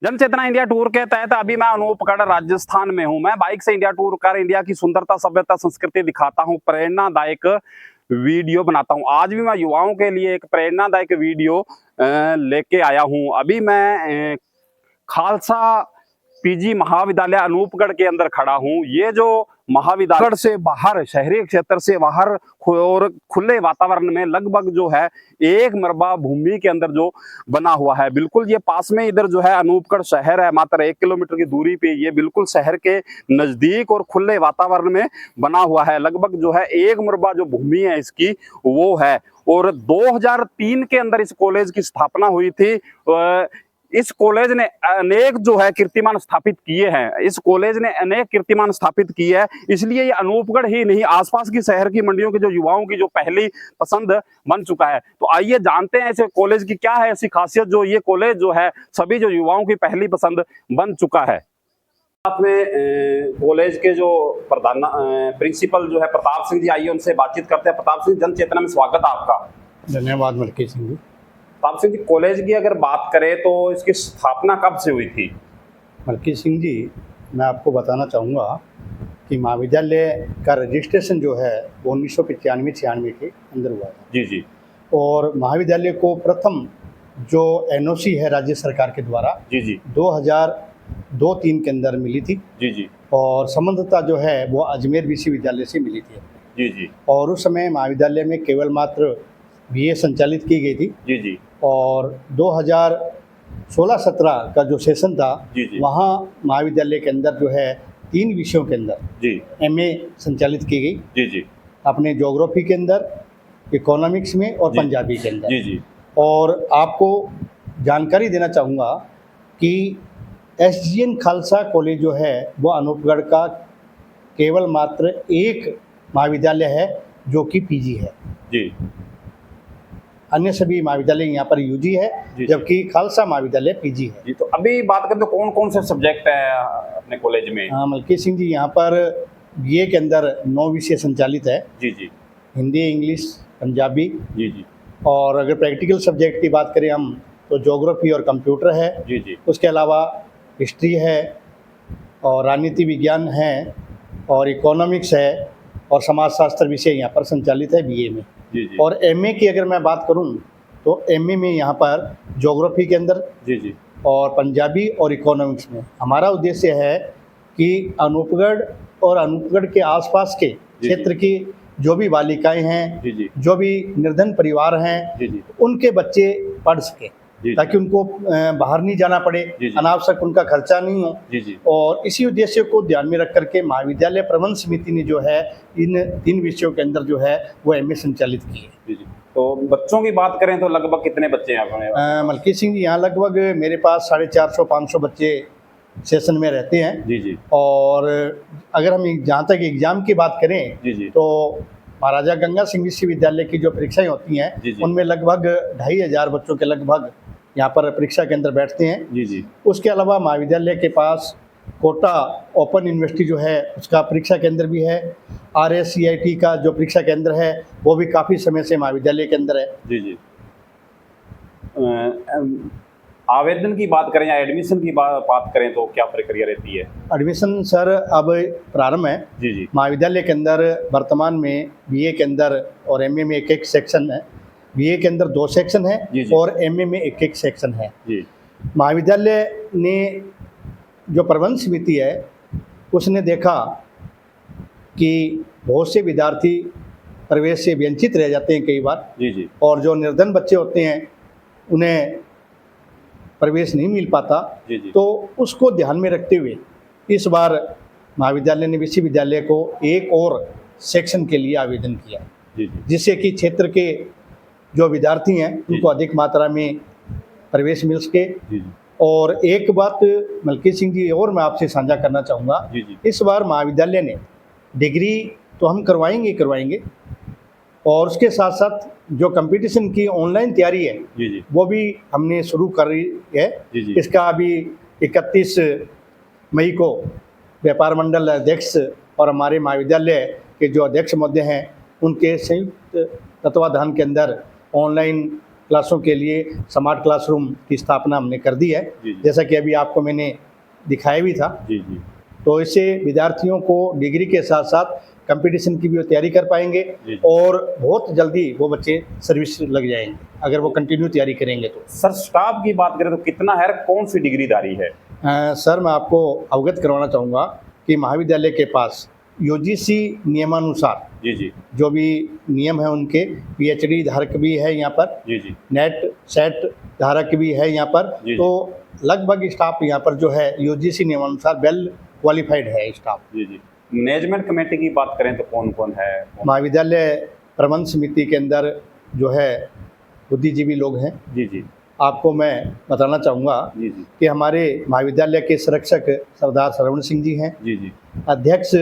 जन चेतना India tour के तहत अभी मैं अनूपगढ़ राजस्थान में हूं। मैं बाइक से इंडिया टूर कर इंडिया की सुंदरता, सभ्यता, संस्कृति दिखाता हूं, प्रेरणादायक वीडियो बनाता हूं। आज भी मैं युवाओं के लिए एक प्रेरणादायक वीडियो लेके आया हूं। अभी मैं खालसा पीजी महाविद्यालय अनूपगढ़ के अंदर खड़ा हूं। ये जो महाविद्यालय से बाहर, शहरी क्षेत्र से बाहर और खुले वातावरण में लगभग जो है 1 मरबा भूमि के अंदर जो बना हुआ है। बिल्कुल ये पास में इधर जो है अनूपगढ़ शहर है, मात्र 1 किलोमीटर की दूरी पे ये बिल्कुल शहर के नजदीक और खुले वातावरण में बना हुआ है। लगभग जो है 1 मरबा जो भूमि है इसकी वो है। और 2003 के अंदर इस कॉलेज की स्थापना हुई थी। इस कॉलेज ने अनेक जो है कीर्तिमान स्थापित किए हैं। इस कॉलेज ने अनेक कीर्तिमान स्थापित किए हैं, इसलिए ये अनूपगढ़ ही नहीं, आसपास की शहर की मंडियों के जो युवाओं की जो पहली पसंद बन चुका है। तो आइए जानते हैं ऐसे कॉलेज की क्या है ऐसी खासियत जो ये कॉलेज जो है सभी जो युवाओं की पहली पसंद बन चुका है। साथ में कॉलेज के जो प्रधान प्रिंसिपल जो है प्रताप सिंह जी, आइए उनसे बातचीत करते हैं। प्रताप सिंह, जन चेतना में स्वागत है आपका। धन्यवाद मलकी सिंह जी। प्रताप सिंह जी, कॉलेज की अगर बात करें तो इसकी स्थापना कब से हुई थी? मलकी सिंह जी, मैं आपको बताना चाहूँगा कि महाविद्यालय का रजिस्ट्रेशन जो है वो 1995-96 के अंदर हुआ था। जी जी। और महाविद्यालय को प्रथम जो एनओसी है राज्य सरकार के द्वारा जी जी 2002-03 के अंदर मिली थी। जी जी। और संबद्धता जो है वो अजमेर विश्वविद्यालय से मिली थी। जी जी। और उस समय महाविद्यालय में केवल मात्र बीए संचालित की गई थी। जी जी। और 2016-17 का जो सेशन था वहाँ महाविद्यालय के अंदर जो है 3 विषयों के अंदर जी एमए संचालित की गई। जी जी। अपने ज्योग्राफी के अंदर, इकोनॉमिक्स में और पंजाबी के अंदर। जी जी। और आपको जानकारी देना चाहूँगा कि एसजीएन खालसा कॉलेज जो है वो अनूपगढ़ का केवल मात्र एक महाविद्यालय है जो कि पीजी है। जी। अन्य सभी महाविद्यालय यहाँ पर यूजी है, जबकि खालसा महाविद्यालय पीजी है। जी, तो अभी बात करें तो कौन कौन से सब्जेक्ट है अपने कॉलेज में? हाँ मलकी सिंह जी, यहाँ पर बीए के अंदर 9 विषय संचालित है। जी जी। हिंदी, इंग्लिश, पंजाबी। जी जी। और अगर प्रैक्टिकल सब्जेक्ट की बात करें हम तो ज्योग्राफी और कंप्यूटर है। जी जी। उसके अलावा हिस्ट्री है और राजनीति विज्ञान है और इकोनॉमिक्स है और समाजशास्त्र विषय यहाँ पर संचालित है बीए में। जी जी। और एमए की अगर मैं बात करूँ तो एमए में यहाँ पर ज्योग्राफी के अंदर जी जी और पंजाबी और इकोनॉमिक्स में हमारा उद्देश्य है कि अनूपगढ़ और अनूपगढ़ के आसपास के क्षेत्र की जो भी बालिकाएं हैं, जी जी, जो भी निर्धन परिवार हैं, जी जी, उनके बच्चे पढ़ सकें, ताकि उनको बाहर नहीं जाना पड़े, अनावश्यक उनका खर्चा नहीं हो। जी जी। और इसी उद्देश्य को ध्यान में रख करके महाविद्यालय प्रबंध समिति ने जो है इन 3 विषयों के अंदर जो है वो एमए संचालित की है। जी जी। तो बच्चों की बात करें तो लगभग कितने बच्चे हैं? मलकी सिंह जी, यहाँ लगभग मेरे पास 450-500 बच्चे सेशन में रहते हैं। जी जी। और अगर हम जहाँ तक एग्ज़ाम की बात करें, जी जी, तो महाराजा गंगा सिंह विश्वविद्यालय की जो परीक्षाएं होती हैं उनमें लगभग 2500 बच्चों के लगभग यहाँ पर परीक्षा के अंदर बैठते हैं। जी जी। उसके अलावा महाविद्यालय के पास कोटा ओपन यूनिवर्सिटी जो है उसका परीक्षा केंद्र भी है। RSCIT का जो परीक्षा केंद्र है वो भी काफ़ी समय से महाविद्यालय के अंदर है। जी जी। आवेदन की बात करें या एडमिशन की बात करें तो क्या प्रक्रिया रहती है? एडमिशन सर अब प्रारंभ है। जी जी। महाविद्यालय के अंदर वर्तमान में बीए के अंदर और एमए में एक सेक्शन है। बीए के अंदर 2 सेक्शन है और एमए में एक सेक्शन है। जी। महाविद्यालय ने जो प्रबंध समिति है उसने देखा कि बहुत से विद्यार्थी प्रवेश से वंचित रह जाते हैं कई बार। जी जी। और जो निर्धन बच्चे होते हैं उन्हें प्रवेश नहीं मिल पाता। जी जी। तो उसको ध्यान में रखते हुए इस बार महाविद्यालय ने विश्वविद्यालय को एक और सेक्शन के लिए आवेदन किया। जी जी। जिससे कि क्षेत्र के जो विद्यार्थी हैं उनको अधिक मात्रा में प्रवेश मिल सके। जी जी। और एक बात मलकी सिंह जी और मैं आपसे साझा करना चाहूँगा, इस बार महाविद्यालय ने डिग्री तो हम करवाएंगे और उसके साथ साथ जो कंपटीशन की ऑनलाइन तैयारी है वो भी हमने शुरू कर रही है। इसका अभी 31 मई को व्यापार मंडल अध्यक्ष और हमारे महाविद्यालय के जो अध्यक्ष महोदय हैं उनके संयुक्त तत्वाधान के अंदर ऑनलाइन क्लासों के लिए स्मार्ट क्लासरूम की स्थापना हमने कर दी है, जैसा कि अभी आपको मैंने दिखाया भी था। तो इससे विद्यार्थियों को डिग्री के साथ साथ कंपटीशन की भी वो तैयारी कर पाएंगे और बहुत जल्दी वो बच्चे सर्विस लग जाएंगे अगर वो कंटिन्यू तैयारी करेंगे तो। सर स्टाफ की बात करें तो कितना है, कौन सी डिग्रीदारी है? सर मैं आपको अवगत करवाना चाहूँगा कि महाविद्यालय के पास यूजीसी नियमानुसार जो भी नियम है उनके पीएचडी धारक भी है यहाँ पर, नेट सेट धारक भी है यहाँ पर। तो लगभग स्टाफ यहाँ पर जो है यूजीसी नियमानुसार वेल क्वालिफाइड है स्टाफ। मैनेजमेंट कमेटी की बात करें तो कौन कौन है? महाविद्यालय प्रबंध समिति के अंदर जो है बुद्धिजीवी लोग हैं। आपको मैं बताना चाहूँगा कि हमारे महाविद्यालय के संरक्षक सरदार सरवण सिंह जी हैं, अध्यक्ष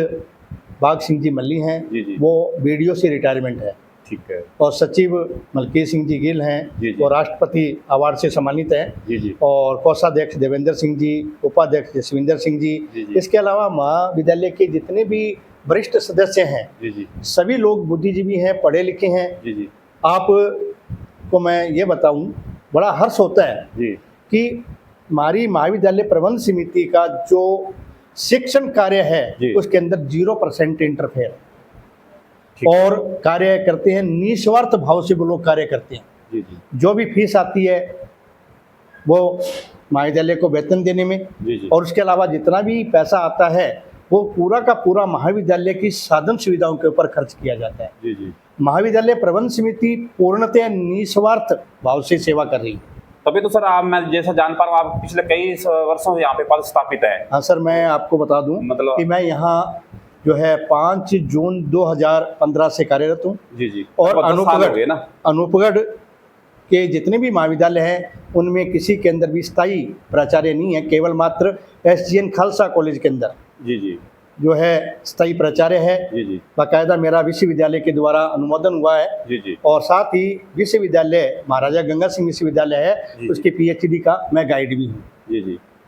बाघ सिंह जी मल्ली हैं, वो बीडीओ से रिटायरमेंट है, ठीक है, और सचिव मलकीत सिंह जी गिल हैं, वो राष्ट्रपति अवार्ड से सम्मानित हैं, और कोषाध्यक्ष देवेंद्र सिंह जी, उपाध्यक्ष जसविंदर सिंह जी। इसके अलावा महाविद्यालय के जितने भी वरिष्ठ सदस्य हैं सभी लोग बुद्धिजीवी हैं, पढ़े लिखे हैं। आपको मैं ये बताऊं, बड़ा हर्ष होता है कि हमारी महाविद्यालय प्रबंध समिति का जो शिक्षण कार्य है उसके अंदर 0% इंटरफेयर और कार्य करते हैं, निस्वार्थ भाव से वो लोग कार्य करते हैं। जो भी फीस आती है वो महाविद्यालय को वेतन देने में, और उसके अलावा जितना भी पैसा आता है वो पूरा का पूरा महाविद्यालय की साधन सुविधाओं के ऊपर खर्च किया जाता है। महाविद्यालय प्रबंध समिति पूर्णतः निस्वार्थ भाव से सेवा कर रही है। तभी तो सर आप, मैं जैसा जान पा रहा हूँ, आप पिछले कई वर्षों से यहाँ पे पद स्थापित है। हाँ सर, मैं आपको बता दूं मतलब कि मैं यहाँ जो है 5 जून 2015 से कार्यरत हूँ। और अनूपगढ़ के जितने भी महाविद्यालय हैं उनमें किसी के अंदर भी स्थायी प्राचार्य नहीं है, केवल मात्र एसजीएन खालसा कॉलेज के अंदर जो है स्थायी प्राचार्य है। बाकायदा मेरा विश्वविद्यालय के द्वारा अनुमोदन हुआ है, और साथ ही विश्वविद्यालय महाराजा गंगा सिंह विश्वविद्यालय है उसके पीएचडी का मैं गाइड भी हूँ।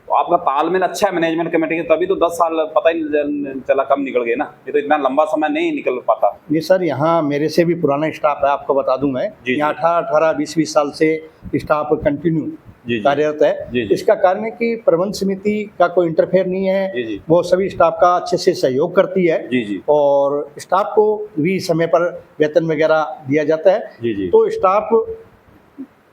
तो आपका तालमेल अच्छा है मैनेजमेंट कमेटी के, तभी तो 10 साल पता ही नहीं चला कब निकल गए ना, ये तो इतना लंबा समय नहीं निकल पाता। ये सर यहाँ मेरे से भी पुराना स्टाफ है, आपको बता दूं मैं यहाँ 18, 20 साल से स्टाफ कंटिन्यू कार्यरत है। इसका कारण है कि प्रबंध समिति का कोई इंटरफेयर नहीं है, वो सभी स्टाफ का अच्छे से सहयोग करती है और स्टाफ को भी समय पर वेतन वगैरह दिया जाता है। तो स्टाफ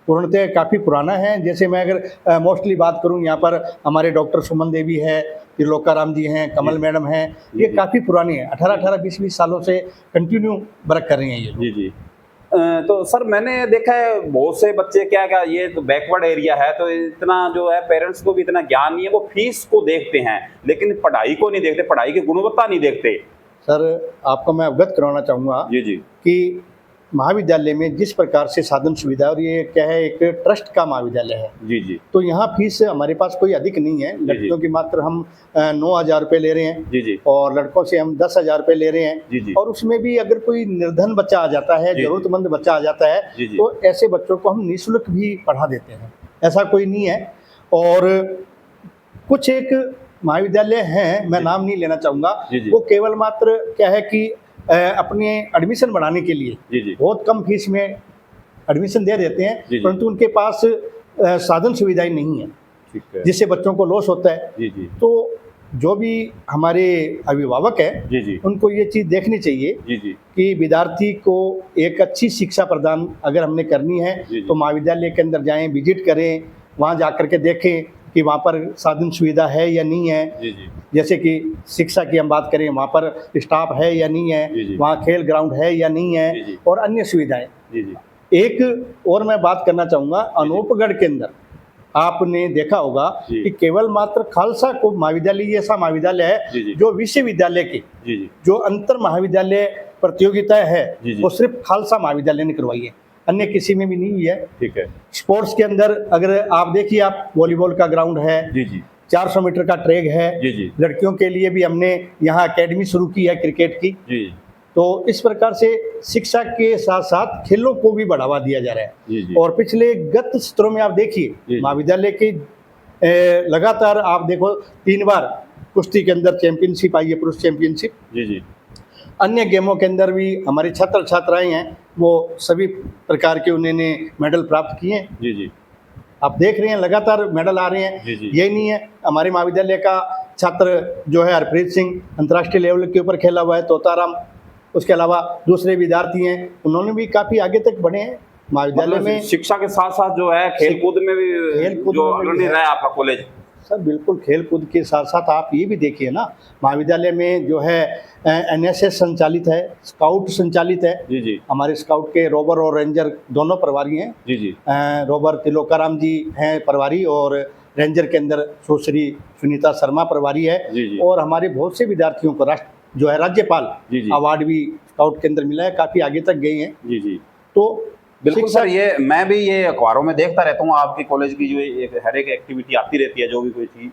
पूर्णतः काफ़ी पुराना है। जैसे मैं अगर मोस्टली बात करूं, यहाँ पर हमारे डॉक्टर सुमन देवी है, त्रिलोकाराम जी हैं, कमल मैडम हैं, ये काफ़ी पुरानी है, 18, 20 सालों से कंटिन्यू वर्क कर रही हैं ये। तो सर मैंने देखा है बहुत से बच्चे क्या ये तो बैकवर्ड एरिया है, तो इतना जो है पेरेंट्स को भी इतना ज्ञान नहीं है, वो फीस को देखते हैं लेकिन पढ़ाई को नहीं देखते, पढ़ाई की गुणवत्ता नहीं देखते। सर आपको मैं अवगत करवाना चाहूँगा कि महाविद्यालय में जिस प्रकार से साधन सुविधा, और ये क्या है एक ट्रस्ट का महाविद्यालय है तो यहाँ फीस हमारे पास कोई अधिक नहीं है। लड़कियों की मात्र हम 9,000 रुपये ले रहे हैं और लड़कों से हम 10,000 रुपये ले रहे हैं। और उसमें भी अगर कोई निर्धन बच्चा आ जाता है, जरूरतमंद बच्चा आ जाता है तो ऐसे बच्चों को हम निःशुल्क भी पढ़ा देते हैं, ऐसा कोई नहीं है। और कुछ एक महाविद्यालय हैं, मैं नाम नहीं लेना चाहूँगा, वो केवल मात्र क्या है कि अपने एडमिशन बढ़ाने के लिए बहुत कम फीस में एडमिशन दे देते हैं, परंतु उनके पास साधन सुविधाएं नहीं है जिससे बच्चों को लॉस होता है। तो जो भी हमारे अभिभावक हैं उनको ये चीज़ देखनी चाहिए कि विद्यार्थी को एक अच्छी शिक्षा प्रदान अगर हमने करनी है तो महाविद्यालय के अंदर जाएं, विजिट करें, वहाँ जा कर के देखें कि वहाँ पर साधन सुविधा है या नहीं है। जैसे कि शिक्षा की हम बात करें, वहाँ पर स्टाफ है या नहीं है, वहाँ खेल ग्राउंड है या नहीं है, और अन्य सुविधाएं। एक और मैं बात करना चाहूँगा, अनूपगढ़ के अंदर आपने देखा होगा कि केवल मात्र खालसा को महाविद्यालय ऐसा महाविद्यालय है जो विश्वविद्यालय की जो अंतर महाविद्यालय प्रतियोगिता है वो सिर्फ खालसा महाविद्यालय ने करवाई है, अन्य किसी में भी नहीं हुई है। ठीक है। स्पोर्ट्स के अंदर अगर आप देखिए, आप वॉलीबॉल का ग्राउंड है, 400 मीटर का ट्रैक है, लड़कियों के लिए भी हमने यहाँ एकेडमी शुरू की है क्रिकेट की। तो इस प्रकार से शिक्षा के साथ साथ खेलों को भी बढ़ावा दिया जा रहा है। और पिछले गत सत्रों में आप देखिए महाविद्यालय की लगातार आप देखो 3 बार कुश्ती के अंदर चैंपियनशिप आई है, पुरुष चैंपियनशिप। अन्य गेमों के अंदर भी हमारे छात्र छात्राएं हैं वो सभी प्रकार के उन्होंने मेडल प्राप्त किए हैं। जी जी आप देख रहे हैं लगातार मेडल आ रहे हैं। जी जी। यही नहीं है, हमारे महाविद्यालय का छात्र जो है हरप्रीत सिंह अंतर्राष्ट्रीय लेवल के ऊपर खेला हुआ है, तोताराम, उसके अलावा दूसरे विद्यार्थी हैं, उन्होंने भी काफ़ी आगे तक बढ़े हैं महाविद्यालय मतलब में। शिक्षा के साथ साथ जो है खेलकूद में भी खेलकूद जो में भी अग्रणी है। रहा है आपका कॉलेज। सर बिल्कुल, खेल कूद के साथ साथ आप ये भी देखिए ना, महाविद्यालय में जो है एनएसएस संचालित है, स्काउट संचालित है। जी जी हमारे स्काउट के रोवर और रेंजर दोनों प्रभारी हैं। जी जी रोवर तिलोकाराम जी हैं प्रभारी, और रेंजर के अंदर सुश्री सुनीता शर्मा प्रभारी है। जी जी। और हमारे बहुत से विद्यार्थियों को राष्ट्र जो है राज्यपाल जी जी। अवार्ड भी स्काउट के अंदर मिला है, काफ़ी आगे तक गई हैं। जी जी तो बिल्कुल शिक्षा- सर, ये मैं भी ये अखबारों में देखता रहता हूँ, आपकी कॉलेज की जो हर एक एक्टिविटी आती रहती है, जो भी कोई चीज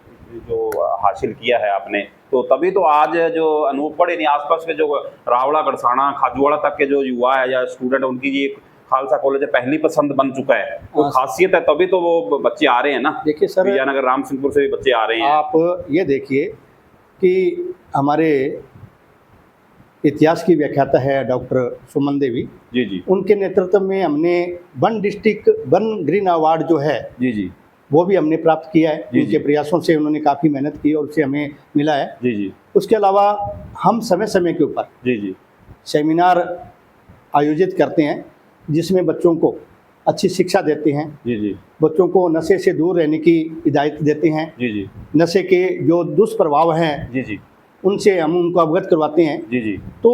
जो हासिल किया है आपने, तो तभी तो आज जो अनूपगढ़ यानी आसपास के जो रावड़ा, गड़साना, खाजूवाड़ा तक के जो युवा है या स्टूडेंट, उनकी ये खालसा कॉलेज पहली पसंद बन चुका है। वो खासियत है, तभी तो वो बच्चे आ रहे हैं ना। देखिए सर, विजयनगर राम सिंहपुर से भी बच्चे आ रहे हैं। आप ये देखिए कि हमारे इतिहास की व्याख्याता है डॉक्टर सुमन देवी जी जी उनके नेतृत्व में हमने one district one green award जो है जी जी वो भी हमने प्राप्त किया है। जी, उनके जी। प्रयासों से उन्होंने काफ़ी मेहनत की और उससे हमें मिला है। जी जी उसके अलावा हम समय समय के ऊपर जी जी सेमिनार आयोजित करते हैं, जिसमें बच्चों को अच्छी शिक्षा देते हैं, जी जी बच्चों को नशे से दूर रहने की हिदायत देते हैं, जी जी नशे के जो दुष्प्रभाव हैं जी जी उनसे हम उनको अवगत करवाते हैं। जी जी तो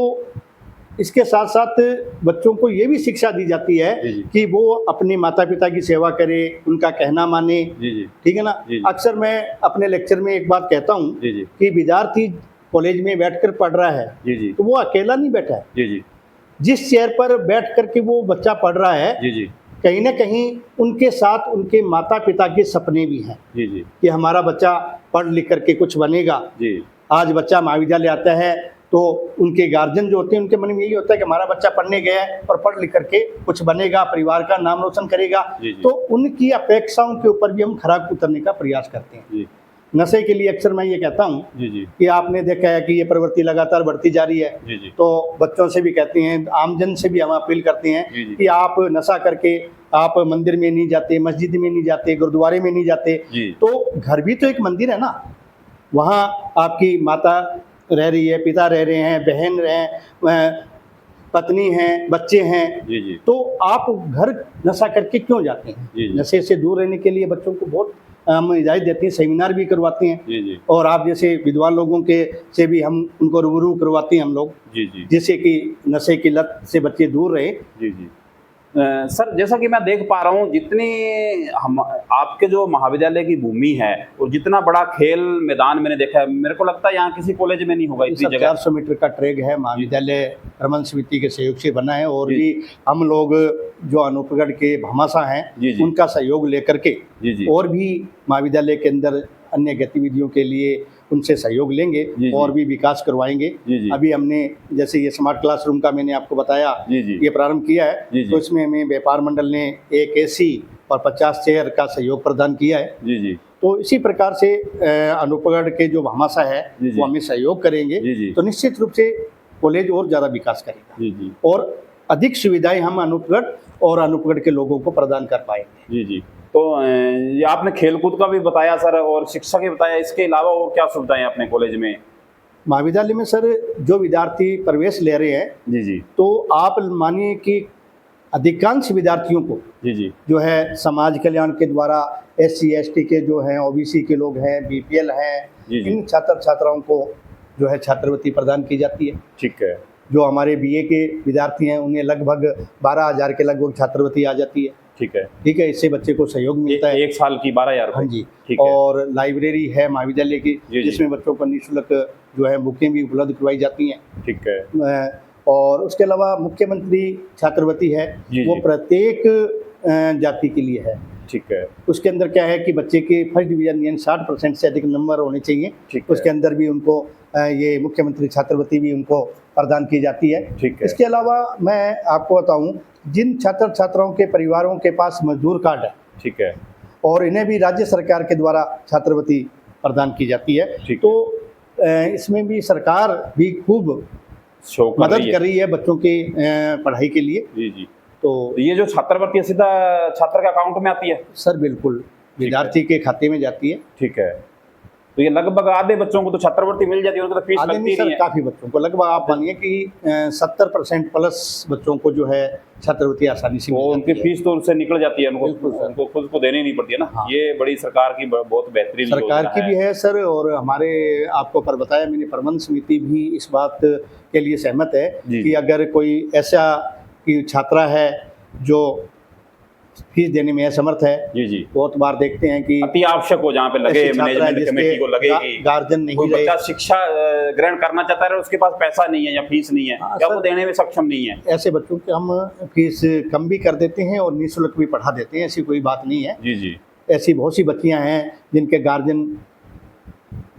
इसके साथ साथ बच्चों को ये भी शिक्षा दी जाती है जी, जी। कि वो अपने माता पिता की सेवा करे, उनका कहना माने। जी जी ठीक है ना। जी, जी। अक्सर मैं अपने लेक्चर में एक बात कहता हूँ जी जी कि विद्यार्थी कॉलेज में बैठकर पढ़ रहा है जी जी तो वो अकेला नहीं बैठा है। जी जी जिस चेयर पर बैठ कर के वो बच्चा पढ़ रहा है, जी जी कहीं ना कहीं उनके साथ उनके माता पिता के सपने भी हैं जी जी कि हमारा बच्चा पढ़ लिख करके कुछ बनेगा। जी आज बच्चा महाविद्यालय आता है तो उनके गार्जियन जो होते हैं उनके मन में यही होता है कि हमारा बच्चा पढ़ने गया है और पढ़ लिख करके कुछ बनेगा, परिवार का नाम रोशन करेगा। जी, जी। तो उनकी अपेक्षाओं के ऊपर भी हम खरा उतरने का प्रयास करते हैं। जी नशे के लिए अक्सर मैं ये कहता हूँ जी जी कि आपने देखा है कि ये प्रवृत्ति लगातार बढ़ती जा रही है, जी जी तो बच्चों से भी कहते हैं, आमजन से भी हम अपील करते हैं जी, जी। कि आप नशा करके आप मंदिर में नहीं जाते, मस्जिद में नहीं जाते, गुरुद्वारे में नहीं जाते। जी। तो घर भी तो एक मंदिर है ना, वहाँ आपकी माता रह रही है, पिता रह रहे हैं, बहन रहे, पत्नी हैं, बच्चे हैं। जी जी तो आप घर नशा करके क्यों जाते हैं? जी, जी। नशे से दूर रहने के लिए बच्चों को बहुत हम हिदायत देते हैं, सेमिनार भी करवाते हैं। जी जी और आप जैसे विद्वान लोगों के से भी हम उनको रूबरू करवाते हैं हम लोग, जी जी जिससे कि नशे की लत से बच्चे दूर रहे। जी जी सर, जैसा कि मैं देख पा रहा हूँ, जितनी हम आपके जो महाविद्यालय की भूमि है और जितना बड़ा खेल मैदान मैंने देखा है, मेरे को लगता है यहाँ किसी कॉलेज में नहीं होगा इतनी जगह। 400 मीटर का ट्रैक है, महाविद्यालय प्रबंध समिति के सहयोग से बना है। और जी। भी हम लोग जो अनूपगढ़ के भामाशाह जी, हैं जी। उनका सहयोग लेकर के जी जी और भी महाविद्यालय के अंदर अन्य गतिविधियों के लिए उनसे सहयोग लेंगे जी, जी। और भी विकास करवाएंगे। जी, जी। अभी हमने जैसे ये स्मार्ट क्लासरूम का मैंने आपको बताया, जी, जी। ये प्रारंभ किया है। जी, जी। तो इसमें हमें व्यापार मंडल ने एक एसी और 50 चेयर का सहयोग प्रदान किया है। जी जी तो इसी प्रकार से अनूपगढ़ के जो भामाशाह है जी, जी। वो हमें सहयोग करेंगे। जी, जी। तो निश्चित रूप से कॉलेज और ज़्यादा विकास करेगा जी जी और अधिक सुविधाएं हम अनूपगढ़ और अनूपगढ़ के लोगों को प्रदान कर पाएंगे। जी जी तो ये आपने खेलकूद का भी बताया सर और शिक्षा की बताया, इसके अलावा और क्या सुविधाएं अपने कॉलेज में? महाविद्यालय में सर जो विद्यार्थी प्रवेश ले रहे हैं, जी जी तो आप मानिए कि अधिकांश विद्यार्थियों को जी जी जो है समाज कल्याण के द्वारा SC ST के जो हैं, OBC के लोग हैं, BPL हैं, जी, जी। इन छात्र छात्राओं को जो है छात्रवृत्ति प्रदान की जाती है। ठीक है। जो हमारे BA के विद्यार्थी हैं उन्हें लगभग 12,000 के लगभग छात्रवृत्ति आ जाती है। ठीक है। ठीक है, इससे बच्चे को सहयोग मिलता है। एक साल की 12,000 हाँ जी। ठीक है। और लाइब्रेरी है महाविद्यालय की, जी, जी। जिसमें बच्चों को निःशुल्क जो है बुकें भी उपलब्ध करवाई जाती हैं। ठीक है। और उसके अलावा मुख्यमंत्री छात्रवृत्ति है, जी, वो जी। प्रत्येक जाति के लिए है। ठीक है। उसके अंदर क्या है कि बच्चे के फर्स्ट डिवीजन यानी 60% से अधिक नंबर होने चाहिए। ठीक है। उसके अंदर भी उनको ये मुख्यमंत्री छात्रवृत्ति भी उनको प्रदान की जाती है। ठीक है। इसके अलावा मैं आपको बताऊं, जिन छात्र छात्राओं के परिवारों के पास मजदूर कार्ड है, ठीक है। और इन्हें भी राज्य सरकार के द्वारा छात्रवृत्ति प्रदान की जाती है। ठीक है। तो इसमें भी सरकार भी खूब शो कर मदद रही कर रही है बच्चों की पढ़ाई के लिए। जी जी। तो ये जो छात्रवृत्ति है सीधा छात्र के अकाउंट में आती है? सर बिल्कुल विद्यार्थी के खाते में जाती है। ठीक है। तो ये लगभग आधे बच्चों को तो छात्रवृत्ति मिल जाती है, उनको तो फीस आधे लगती नहीं नहीं सर, है। काफ़ी बच्चों को, लगभग आप मानिए कि 70% प्लस बच्चों को जो है छात्रवृत्ति आसानी से वो मिल उनकी जाती है। फीस तो उनसे निकल जाती है, बिल्कुल सर। उनको खुद को देनी नहीं पड़ती है ना। हाँ। ये बड़ी सरकार की बहुत बेहतरीन सरकार योजना की भी है सर, और हमारे आपको पर बताया मैंने, प्रबंध समिति भी इस बात के लिए सहमत है जी। कि अगर कोई ऐसा कि छात्रा है जो फीस देने में असमर्थ है, जी जी। बहुत बार देखते हैं कि अति आवश्यक हो जहाँ पे लगे, ऐसे छात्रा है मैनेजमेंट कमेटी को लगे कि गार्जियन नहीं कोई रहे, बच्चा शिक्षा ग्रहण करना चाहता है, उसके पास पैसा नहीं है या फीस नहीं है, हाँ, या सर। वो देने में सक्षम नहीं है। ऐसे बच्चों की हम फीस कम भी कर देते हैं और निःशुल्क भी पढ़ा देते हैं, ऐसी कोई बात नहीं है। जी जी। ऐसी बहुत सी बच्चियां हैं जिनके गार्जियन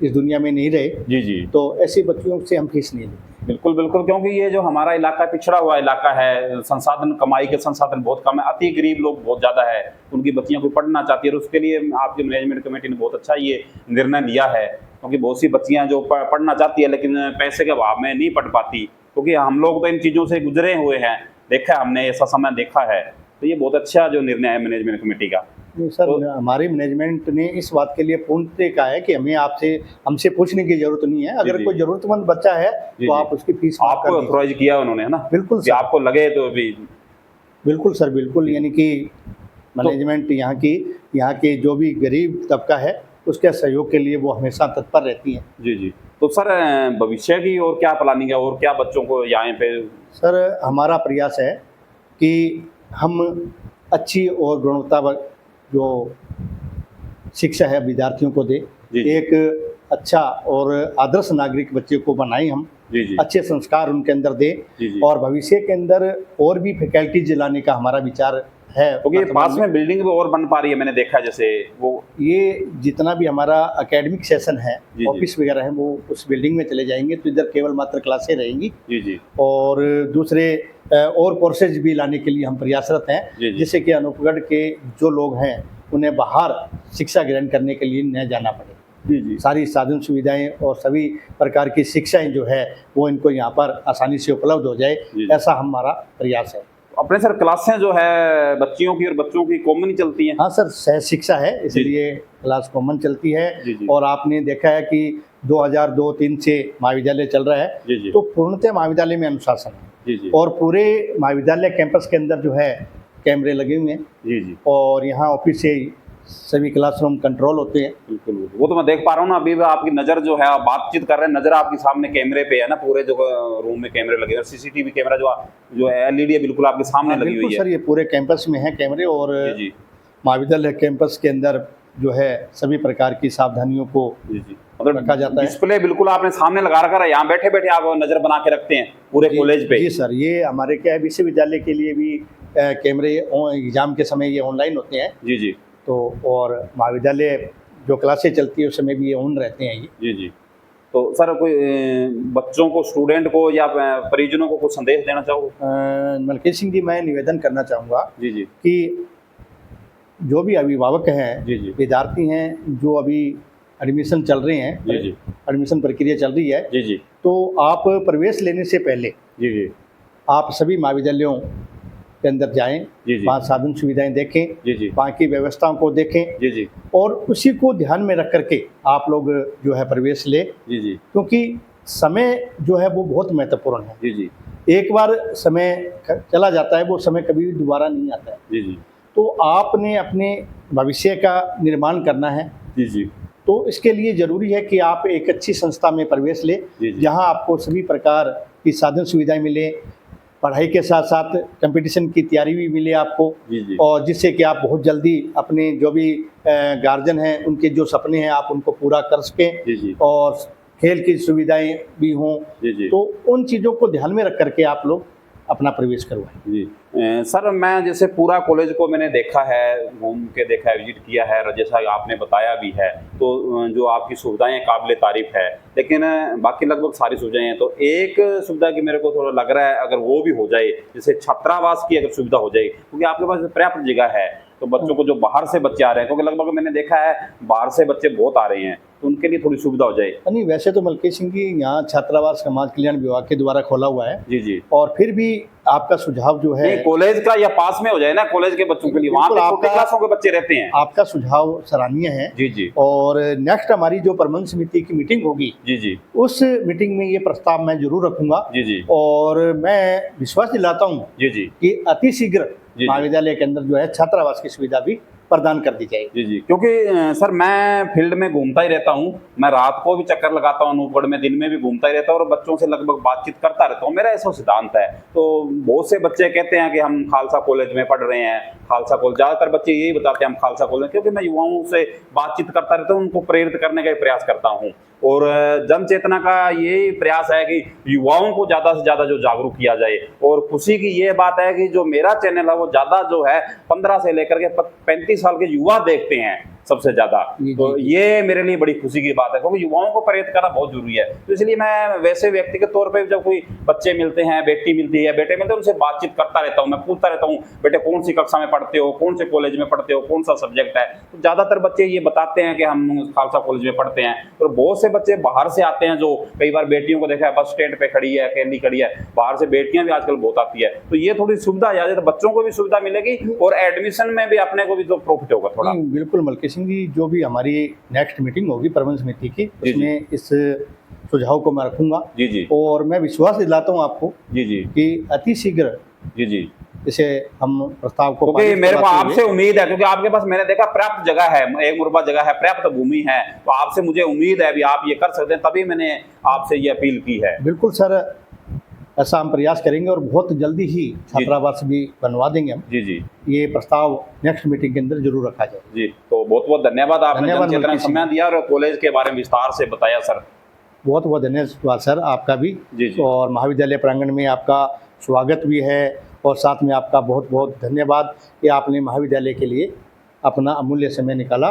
इस दुनिया में नहीं रहे, जी जी। तो ऐसी बच्चियों से हम फीस नहीं लेते। बिल्कुल बिल्कुल, क्योंकि ये जो हमारा इलाका पिछड़ा हुआ इलाका है, संसाधन, कमाई के संसाधन बहुत कम है, अति गरीब लोग बहुत ज़्यादा है, उनकी बच्चियां कोई पढ़ना चाहती है, और उसके लिए आपकी मैनेजमेंट कमेटी ने बहुत अच्छा ये निर्णय लिया है। क्योंकि बहुत सी बच्चियां जो पढ़ना चाहती है लेकिन पैसे के अभाव में नहीं पढ़ पाती, क्योंकि हम लोग तो इन चीज़ों से गुजरे हुए हैं, देखा है हमने, ऐसा समय देखा है। तो ये बहुत अच्छा जो निर्णय है मैनेजमेंट कमेटी का। नहीं सर, हमारी मैनेजमेंट ने इस बात के लिए पूर्णतः कहा है कि हमें हमसे पूछने की जरूरत नहीं है। अगर जी। कोई जरूरतमंद बच्चा है जी, तो जी। आप उसकी फीस माफ कर आपको दीजिए। अथॉराइज किया उन्होंने, है ना? बिल्कुल कि सर, आपको लगे तो भी। बिल्कुल सर, बिल्कुल। यानी कि मैनेजमेंट यहाँ की जो भी गरीब तबका है उसके सहयोग के लिए वो हमेशा तत्पर रहती है। जी जी। तो सर भविष्य की और क्या प्लानिंग है, और क्या बच्चों को यहाँ पे? सर हमारा प्रयास है कि हम अच्छी और गुणवत्ता जो शिक्षा है विद्यार्थियों को दे, जी, जी। एक अच्छा और आदर्श नागरिक बच्चे को बनाएं हम, जी जी। अच्छे संस्कार उनके अंदर दे, जी जी। और भविष्य के अंदर और भी फैकल्टीज लाने का हमारा विचार है। क्योंकि ये पास में बिल्डिंग भी और बन पा रही है, मैंने देखा है, जैसे वो ये जितना भी हमारा एकेडमिक सेशन है, जी, ऑफिस वगैरह है, वो उस बिल्डिंग में चले जाएंगे, तो इधर केवल मात्र क्लासें रहेंगी। जी जी। और दूसरे और कोर्सेज भी लाने के लिए हम प्रयासरत जी, हैं, जी। जिससे कि अनूपगढ़ के जो लोग हैं उन्हें बाहर शिक्षा ग्रहण करने के लिए न जाना पड़े। जी जी। सारी साधन सुविधाएं और सभी प्रकार की शिक्षाएं जो है वो इनको यहाँ पर आसानी से उपलब्ध हो जाए, जी। ऐसा हमारा प्रयास है। अपने सर क्लासें जो है बच्चियों की और बच्चों की कॉमन ही चलती हैं? हाँ सर, सह शिक्षा है, इसलिए क्लास कॉमन चलती है। जी, जी। और आपने देखा है कि 2002-03 से महाविद्यालय चल रहा है, जी, जी। तो पूर्णतः महाविद्यालय में अनुशासन है, जी जी। और पूरे महाविद्यालय कैंपस के अंदर जो है कैमरे लगे हुए हैं, जी जी। और यहाँ ऑफिस से सभी क्लासरूम कंट्रोल होते हैं। बिल्कुल बिल्कुल। वो तो मैं देख पा रहा हूँ ना, अभी भी आपकी नज़र जो है, आप बातचीत कर रहे हैं, नज़र आपके सामने कैमरे पे है ना, पूरे जो रूम में कैमरे लगे हैं, और सीसीटीवी कैमरा जो है LED है, बिल्कुल आपके सामने लगी बिल्कुल हुई सर, है। ये पूरे कैंपस में है कैमरे, और जी जी। महाविद्यालय कैंपस के अंदर जो है सभी प्रकार की सावधानियों को जी जी। मतलब रखा जाता है। डिस्प्ले बिल्कुल आपने सामने लगा रखा है, यहाँ बैठे बैठे आप नज़र बना के रखते हैं पूरे कॉलेज पे? जी सर, ये हमारे क्या है, विश्वविद्यालय के लिए भी कैमरे एग्जाम के समय ये ऑनलाइन होते हैं, जी जी। तो और महाविद्यालय जो क्लासें चलती है उस समय भी ये ऑन रहते हैं ये। जी जी। तो सर कोई बच्चों को, स्टूडेंट को या परिजनों को कुछ संदेश देना चाहोगे? मलकीत सिंह जी, मैं निवेदन करना चाहूँगा जी जी। कि जो भी अभिभावक हैं, जी जी। विद्यार्थी हैं, जो अभी एडमिशन चल रहे हैं, जी जी। एडमिशन प्रक्रिया चल रही है, जी जी। तो आप प्रवेश लेने से पहले जी जी। आप सभी महाविद्यालयों के अंदर जाएं, जी जी। वहाँ साधन सुविधाएं देखें, जी जी। वहाँ की व्यवस्थाओं को देखें, जी जी। और उसी को ध्यान में रख करके आप लोग जो है प्रवेश ले, जी जी। क्योंकि समय जो है वो बहुत महत्वपूर्ण है। जी जी। एक बार समय चला जाता है, वो समय कभी भी दोबारा नहीं आता है। जी जी। तो आपने अपने भविष्य का निर्माण करना है, जी जी। तो इसके लिए ज़रूरी है कि आप एक अच्छी संस्था में प्रवेश लें, जी जी। जहाँ आपको सभी प्रकार की साधन सुविधाएं मिले, पढ़ाई के साथ साथ कंपटीशन की तैयारी भी मिले आपको, जी जी। और जिससे कि आप बहुत जल्दी अपने जो भी गार्जियन हैं उनके जो सपने हैं आप उनको पूरा कर सकें, जी जी। और खेल की सुविधाएं भी हों। जी जी। तो उन चीज़ों को ध्यान में रख करके आप लोग अपना प्रवेश करवाएं। जी। सर मैं जैसे पूरा कॉलेज को मैंने देखा है, घूम के देखा है, विजिट किया है, और जैसा आपने बताया भी है, तो जो आपकी सुविधाएं काबिल तारीफ है, लेकिन बाकी लगभग सारी सुविधाएं हैं। तो एक सुविधा की मेरे को थोड़ा लग रहा है, अगर वो भी हो जाए, जैसे छात्रावास की अगर सुविधा हो जाए, क्योंकि आपके पास पर्याप्त जगह है, तो बच्चों को जो बाहर से बच्चे आ रहे हैं, क्योंकि लगभग मैंने देखा है बाहर से बच्चे बहुत आ रहे हैं, तो उनके लिए थोड़ी सुविधा हो जाए। नहीं, वैसे तो मलकी सिंह जी यहाँ छात्रावास समाज कल्याण विभाग के द्वारा खोला हुआ है। जी जी। और फिर भी आपका सुझाव जो है, कॉलेज का या पास में हो जाए ना, कॉलेज के बच्चों के लिए, वहाँ पे छोटे क्लासों के बच्चे रहते हैं। आपका सुझाव सराहनीय है। जी जी। और नेक्स्ट हमारी जो प्रबंध समिति की मीटिंग होगी, जी जी, उस मीटिंग में ये प्रस्ताव मैं जरूर रखूंगा। जी जी। और मैं विश्वास दिलाता हूँ जी जी कि अतिशीघ्र जी। महाविद्यालय के अंदर जो है छात्रावास की सुविधा भी प्रदान कर दी जाएगी। जी जी, क्योंकि सर मैं फील्ड में घूमता ही रहता हूँ, मैं रात को भी चक्कर लगाता हूँ अनूपगढ़ में, दिन में भी घूमता ही रहता हूँ और बच्चों से लगभग बातचीत करता रहता हूँ। मेरा ऐसा सिद्धांत है। तो बहुत से बच्चे कहते हैं कि हम खालसा कॉलेज में पढ़ रहे हैं, खालसा कॉलेज, ज़्यादातर बच्चे यही बताते हैं हम खालसा कॉलेज, क्योंकि मैं युवाओं से बातचीत करता रहता हूँ, उनको प्रेरित करने का प्रयास करता हूँ। और जन चेतना का यही प्रयास है कि युवाओं को ज़्यादा से ज़्यादा जो जागरूक किया जाए। और खुशी की ये बात है कि जो मेरा चैनल है वो ज़्यादा जो है 15 से लेकर के 35 साल के युवा देखते हैं सबसे ज्यादा। तो ये मेरे लिए बड़ी खुशी की बात है, क्योंकि युवाओं को प्रेरित करना बहुत जरूरी है। तो इसलिए मैं वैसे व्यक्तिगत तौर पे जब कोई बच्चे मिलते हैं, बेटी मिलती है, बेटे मिलते हैं, उनसे बातचीत करता रहता हूँ, मैं पूछता रहता हूँ बेटे कौन सी कक्षा में पढ़ते हो, कौन से कॉलेज में पढ़ते हो, कौन सा सब्जेक्ट है। तो ज्यादातर बच्चे ये बताते हैं कि हम खालसा कॉलेज में पढ़ते हैं। और बहुत से बच्चे बाहर से आते हैं, जो कई बार बेटियों को देखा है बस स्टैंड पे खड़ी है, अकेली खड़ी है, बाहर से बेटियां भी आजकल बहुत आती है। तो ये थोड़ी सुविधा आ जाए तो बच्चों को भी सुविधा मिलेगी और एडमिशन में भी अपने को भी तो प्रॉफिट होगा थोड़ा। बिल्कुल मलकी सिंह जी, जो भी हमारी नेक्स्ट मीटिंग होगी प्रबंध समिति की, उसमें इस सुझाव को मैं रखूंगा। जी जी। और मैं विश्वास दिलाता हूं आपको जी जी कि अति शीघ्र जी जी इसे हम प्रस्ताव को, क्योंकि मेरे को आपसे उम्मीद है, क्योंकि आपके पास मैंने देखा पर्याप्त जगह है, एक मुरबा जगह है, पर्याप्त भूमि है, तो आपसे मुझे उम्मीद है भी आप ये कर सकते हैं, तभी मैंने आपसे ये अपील की है। बिल्कुल सर, ऐसा हम प्रयास करेंगे और बहुत जल्दी ही छात्रावास भी बनवा देंगे हम। जी जी। ये प्रस्ताव नेक्स्ट मीटिंग के अंदर जरूर रखा जाए। जी, तो बहुत बहुत धन्यवाद, आपने जनचेतना समय दिया और कॉलेज के बारे में विस्तार से बताया सर। बहुत बहुत धन्यवाद सर आपका भी। जी जी। और महाविद्यालय प्रांगण में आपका स्वागत भी है और साथ में आपका बहुत बहुत धन्यवाद कि आपने महाविद्यालय के लिए अपना अमूल्य समय निकाला।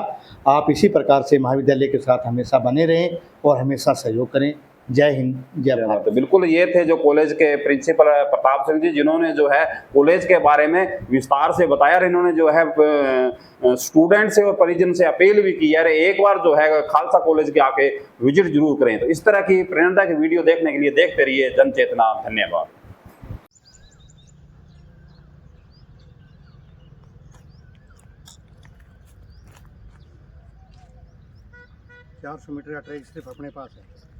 आप इसी प्रकार से महाविद्यालय के साथ हमेशा बने रहें और हमेशा सहयोग करें। जय हिंद, जय भारत। बिल्कुल, ये थे जो कॉलेज के प्रिंसिपल प्रताप सिंह जी, जिन्होंने जो है कॉलेज के बारे में विस्तार से बताया और इन्होंने जो है स्टूडेंट से और परिजन से अपील भी की है एक बार जो है खालसा कॉलेज के आके विजिट जरूर करें। तो इस तरह की प्रेरणा की वीडियो देखने के लिए देखते रहिए जनचेतना। धन्यवाद। 400 मीटर का ट्रैक सिर्फ अपने पास है।